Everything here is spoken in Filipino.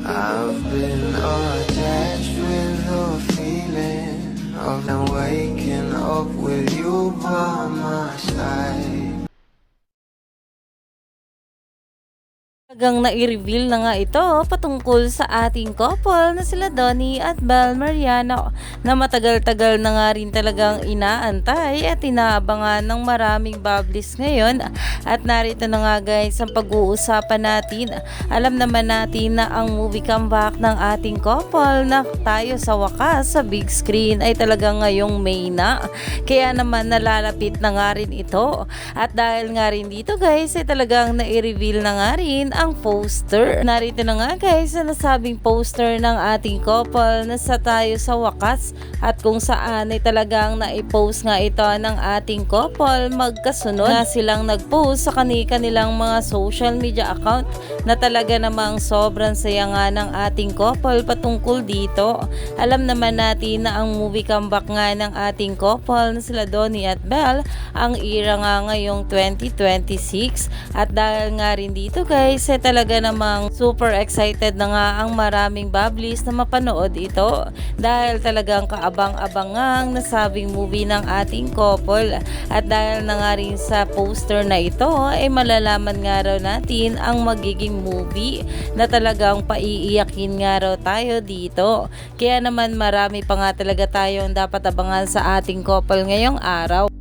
I've been attached with the feeling of now waking up with you by my side. Talagang nai-reveal na nga ito patungkol sa ating couple na sila Donnie at Bel Mariano na matagal-tagal na nga rin talagang inaantay at inaabangan ng maraming bubblies ngayon. At narito na nga guys ang pag-uusapan natin. Alam naman natin na ang movie comeback ng ating couple na tayo sa wakas sa big screen ay talagang ngayong May na. Kaya naman nalalapit na nga rin ito. At dahil nga rin dito guys ay talagang nai-reveal na nga rin ang poster. Narito na nga guys ang nasabing poster ng ating couple na sa tayo sa wakas at kung saan ay talagang naipost nga ito ng ating couple magkasunod na silang nagpost sa kanilang mga social media account na talaga namang sobrang saya nga ng ating couple patungkol dito. Alam naman natin na ang movie comeback nga ng ating couple na sila Donnie at Bel ang era nga ngayong 2026 at dahil nga rin dito guys ay talaga namang super excited na nga ang maraming bubblies na mapanood ito dahil talagang kaabang-abangang nasabing movie ng ating couple at dahil na nga rin sa poster na ito ay malalaman nga raw natin ang magiging movie na talagang paiiyakin nga raw tayo dito kaya naman marami pa nga talaga tayong dapat abangan sa ating couple ngayong araw.